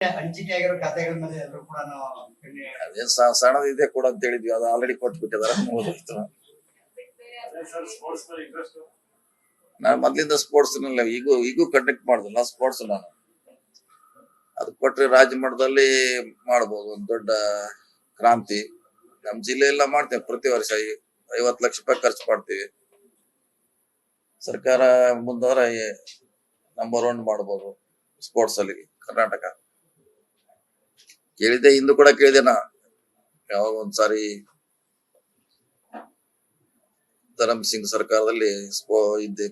ಹಂಚಿಕೆ ಆಗಿರೋ ಖಾತೆಗಳ ಮೇಲೆ ಎಲ್ಲರೂ ಕೂಡ ಅದೇ ಸಣ್ಣದಿದೆ ಕೂಡ ಅಂತ ಹೇಳಿದ್ವಿ, ಅದು ಆಲ್ರೆಡಿ ಕೊಟ್ಬಿಟ್ಟಿದಾರೆ. ನಾನು ಮೊದ್ಲಿಂದ ಸ್ಪೋರ್ಟ್ಸ್ ಈಗೂ ಕಂಡಕ್ಟ್ ಮಾಡಿದ್ನಲ್ಲ ಸ್ಪೋರ್ಟ್ಸ್. ನಾನು ಅದು ಕೊಟ್ರೆ ರಾಜ್ಯ ಮಟ್ಟದಲ್ಲಿ ಮಾಡ್ಬೋದು ಒಂದು ದೊಡ್ಡ ಕ್ರಾಂತಿ. ನಮ್ ಜಿಲ್ಲೆಯೆಲ್ಲ ಮಾಡ್ತೇವೆ, ಪ್ರತಿ ವರ್ಷ 50 ಲಕ್ಷ ರೂಪಾಯಿ ಖರ್ಚು ಮಾಡ್ತೀವಿ. ಸರ್ಕಾರ ಮುಂದಾದ್ರೆ ನಂಬರ್ 1 ಮಾಡ್ಬೋದು ಸ್ಪೋರ್ಟ್ಸ್ ಅಲ್ಲಿ ಕರ್ನಾಟಕ. ಕೇಳಿದ್ದೆ, ಇಂದು ಕೂಡ ಕೇಳಿದೆ ನಾ, ಯಾವಾಗ ಒಂದ್ಸಾರಿ ಧರಮ್ ಸಿಂಗ್ ಸರ್ಕಾರದಲ್ಲಿ ಇದ್ದೆ,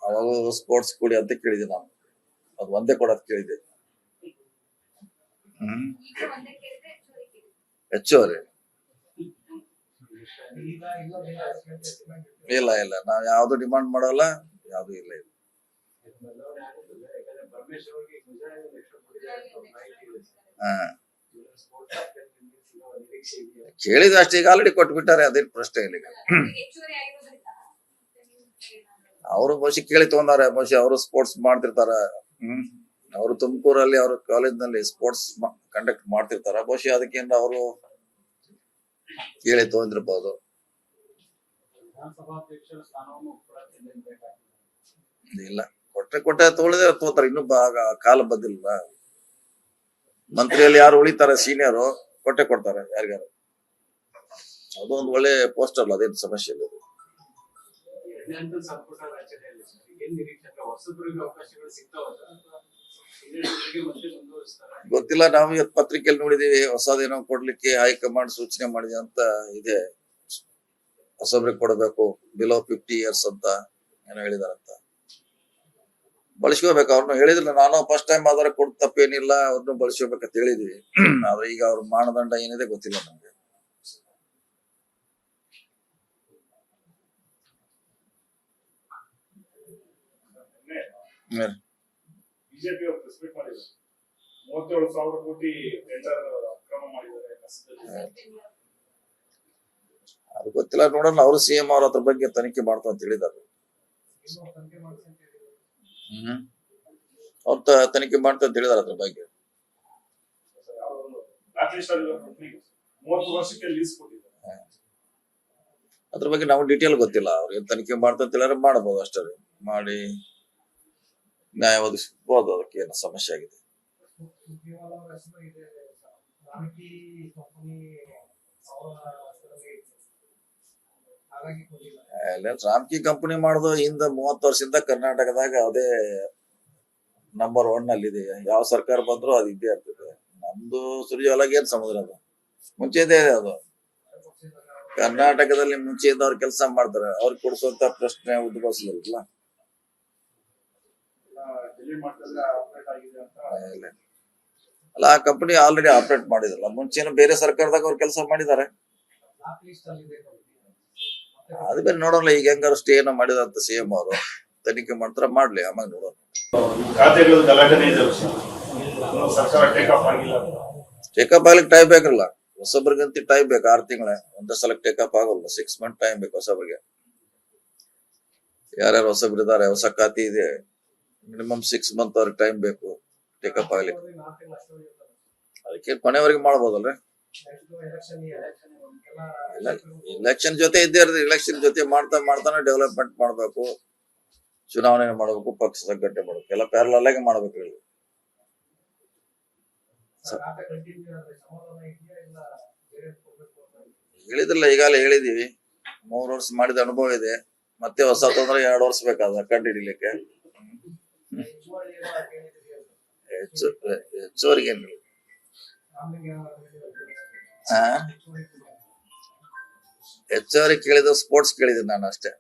ಅವಾಗ ಸ್ಪೋರ್ಟ್ಸ್ ಕೊಡಿ ಅಂತ ಕೇಳಿದೆ ನಾನು. ಅದು ಒಂದೇ ಕೊಡೋದ್ ಕೇಳಿದೆ. ಹೆಚ್ಚುವರಿ ಇಲ್ಲ ಇಲ್ಲ, ನಾವ್ ಯಾವ್ದು ಡಿಮಾಂಡ್ ಮಾಡಲ್ಲ, ಯಾವ್ದು ಇಲ್ಲ. ಕೇಳಿದ್ವಿ ಅಷ್ಟೇ, ಈಗ ಆಲ್ರೆಡಿ ಕೊಟ್ಬಿಟ್ಟಾರೆ, ಅದೇನು ಪ್ರಶ್ನೆ ಇಲ್ಲ. ಅವರು ಬಹುಶಃ ಕೇಳಿ ತಗೊಂಡಾರೆ, ಬಹುಶಃ ಅವರು ಸ್ಪೋರ್ಟ್ಸ್ ಮಾಡ್ತಿರ್ತಾರ. ಅವರು ತುಮಕೂರಲ್ಲಿ ಅವ್ರ ಕಾಲೇಜ್ ನಲ್ಲಿ ಸ್ಪೋರ್ಟ್ಸ್ ಕಂಡಕ್ಟ್ ಮಾಡ್ತಿರ್ತಾರ, ಬಹುಶಃ ಅದಕ್ಕಿಂತ ಅವರು ಕೇಳಿ ತಗೊಂಡಿರ್ಬೋದು. ಇಲ್ಲ, ಕೊಟ್ಟೆ ತಗೋತಾರೆ, ಇನ್ನೂ ಕಾಲ ಬಂದಿಲ್ಲ. ಮಂತ್ರಿಯಲ್ಲಿ ಯಾರು ಉಳಿತಾರೆ ಸೀನಿಯರ್, ಕೊಡ್ತಾರೆ ಯಾರಿಗಾರು. ಅದೊಂದು ಒಳ್ಳೆ ಪೋಸ್ಟ್ ಅಲ್ಲ, ಅದೇನು ಸಮಸ್ಯೆ ಇಲ್ಲ. ಗೊತ್ತಿಲ್ಲ, ನಾವು ಇವತ್ತು ಪತ್ರಿಕೆಯಲ್ಲಿ ನೋಡಿದೀವಿ, ಹೊಸದೇನೋ ಕೊಡ್ಲಿಕ್ಕೆ ಹೈಕಮಾಂಡ್ ಸೂಚನೆ ಮಾಡಿದೆ ಅಂತ ಇದೆ. ಹೊಸಬ್ರಿಗೆ ಕೊಡಬೇಕು, ಬಿಲೋ 50 years ಅಂತ ಏನೋ ಹೇಳಿದಾರಂತ. ಬಳಸ್ಕೋಬೇಕು, ಅವ್ರನ್ನ ಹೇಳಿದಿಲ್ಲ. ನಾನು ಫಸ್ಟ್ ಟೈಮ್ ಆದ್ರೆ ಕೊಡ್ ತಪ್ಪೇನಿಲ್ಲ, ಅವ್ರನ್ನ ಬಳಸ್ಕೋಬೇಕಂತ ಹೇಳಿದ್ವಿ. ಆದ್ರೆ ಈಗ ಅವ್ರ ಮಾನದಂಡ ಏನಿದೆ ಗೊತ್ತಿಲ್ಲ ನಮ್ಗೆ. ಬಿಜೆಪಿ ಅವರು ಪ್ರೆಸ್ಮೆಂಟ್ ಮಾಡಿದ್ದಾರೆ, 37,000 ಕೋಟಿ ಟೆಂಡರ್ ಅಕ್ರಮ ಮಾಡಿದ್ದಾರೆ. ಅದು ಗೊತ್ತಿಲ್ಲ, ನೋಡೋಣ. ಅವರು ಸಿಎಂ ಅವ್ರ ಅದ್ರ ಬಗ್ಗೆ ತನಿಖೆ ಮಾಡ್ತಾ ಅಂತ ಹೇಳಿದ್ದಾರೆ. ಅವ್ರ ತನಿಖೆ ಮಾಡ್ತಾ ಅಂತ ಹೇಳಿದಾರೆ ಅದ್ರ ಬಗ್ಗೆ. 30 ವರ್ಷಕ್ಕೆ ಲೀಸ್ ಕೊಟ್ಟಿದ್ದಾರೆ. ಅದ್ರ ಬಗ್ಗೆ ನಾವು ಡೀಟೇಲ್ ಗೊತ್ತಿಲ್ಲ. ಅವ್ರಿಗೆ ತನಿಖೆ ಮಾಡ್ತಾ ಅಂತ ಹೇಳಿದ್ರೆ ಮಾಡಬಹುದು, ಅಷ್ಟೇ ಮಾಡಿ ನ್ಯಾಯ ಒದಗಿಸಬಹುದು. ಅದಕ್ಕೆ ಏನು ಸಮಸ್ಯೆ ಆಗಿದೆ. ರಾಮ್ಕಿ ಕಂಪನಿ ಮಾಡೋದು ಹಿಂದ 30 ವರ್ಷದಿಂದ ಕರ್ನಾಟಕದಾಗ ಅದೇ ನಂಬರ್ 1 ಅಲ್ಲಿ ಇದೆ. ಯಾವ ಸರ್ಕಾರ ಬಂದ್ರು ಅದು ಇದ್ದೇ ಇರ್ತದೆ. ನಮ್ದು ಸುರ್ಜೇವಾಲಾಗೆ ಏನ್ ಸಮುದ್ರ, ಅದು ಮುಂಚೆದೇ ಇದೆ. ಅದು ಕರ್ನಾಟಕದಲ್ಲಿ ಮುಂಚೆಯಿಂದ ಅವ್ರು ಕೆಲಸ ಮಾಡ್ತಾರೆ, ಅವ್ರಿಗೆ ಕೊಡಿಸುವಂತ ಪ್ರಶ್ನೆ ಉದ್ಭವಿಸಲಿಲ್ಲ. ಅಲ್ಲ, ಆ ಕಂಪನಿ ಆಲ್ರೆಡಿ ಆಪರೇಟ್ ಮಾಡಿದ್ರಲ್ಲ, ಮುಂಚೆನೂ ಬೇರೆ ಸರ್ಕಾರದಾಗ ಅವ್ರು ಕೆಲಸ ಮಾಡಿದ್ದಾರೆ. ಅದು ಬೇರೆ ನೋಡೋಣ. ಈಗ ಹೆಂಗಾರು ಸ್ಟೇ ಏನೋ ಮಾಡಿದಂತ ಸಿಎಂ ಅವರು ತನಿಖೆ ಮಾಡ್ತಾರ, ಮಾಡ್ಲಿ, ಆಮೇಲೆ ನೋಡೋಣ. ಟೇಕಪ್ ಆಗ್ಲಿಕ್ಕೆ ಟೈಮ್ ಬೇಕಲ್ಲ, ಹೊಸಬ್ರಿಗಂತ ಟೈಮ್ ಬೇಕು. 6 ತಿಂಗಳ ಒಂದೇ ಸಲ ಟೇಕಪ್ ಆಗೋಲ್ಲ, 6 months ಟೈಮ್ ಬೇಕು ಹೊಸಬ್ರಿಗೆ. ಯಾರ್ಯಾರು ಹೊಸಬ್ರಿದ್ದಾರೆ, ಹೊಸ ಖಾತೆ ಇದೆ, ಮಿನಿಮಮ್ 6 months ಅವ್ರಿಗೆ ಟೈಮ್ ಬೇಕು ಟೇಕಪ್ ಆಗ್ಲಿಕ್ಕೆ. ಅದಕ್ಕೆ ಕೊನೆವರೆಗೆ ಮಾಡ್ಬೋದಲ್ರಿ. ಎಲೆಕ್ಷನ್ ಜೊತೆ ಇದ್ದೇ ಇರ್ತದೆ. ಎಲೆಕ್ಷನ್ ಜೊತೆ ಮಾಡ್ತಾನೆ ಡೆವಲಪ್ಮೆಂಟ್ ಮಾಡ್ಬೇಕು, ಚುನಾವಣೆ ಮಾಡ್ಬೇಕು, ಪಕ್ಷ ಸಂಘಟನೆ ಮಾಡ್ಬೇಕು, ಎಲ್ಲ ಪ್ಯಾರಲಲ್ ಆಗಿ ಮಾಡ್ಬೇಕು. ಹೇಳಿದ್ರಲ್ಲ, ಈಗಾಗಲೇ ಹೇಳಿದೀವಿ. 3 ವರ್ಷ ಮಾಡಿದ ಅನುಭವ ಇದೆ, ಮತ್ತೆ ಹೊಸ ತೊಂದ್ರೆ 2 ವರ್ಷ ಬೇಕಾದ ಕಂಡು ಹಿಡಿಲಿಕ್ಕೆ. ಹೆಚ್ಚುವರಿಗೆ ಏನಿಲ್ಲ. ಹೆಚ್ಚುವರಿ ಕೇಳಿದ ಸ್ಪೋರ್ಟ್ಸ್ ಕೇಳಿದ್ದೀನಿ ನಾನು ಅಷ್ಟೇ.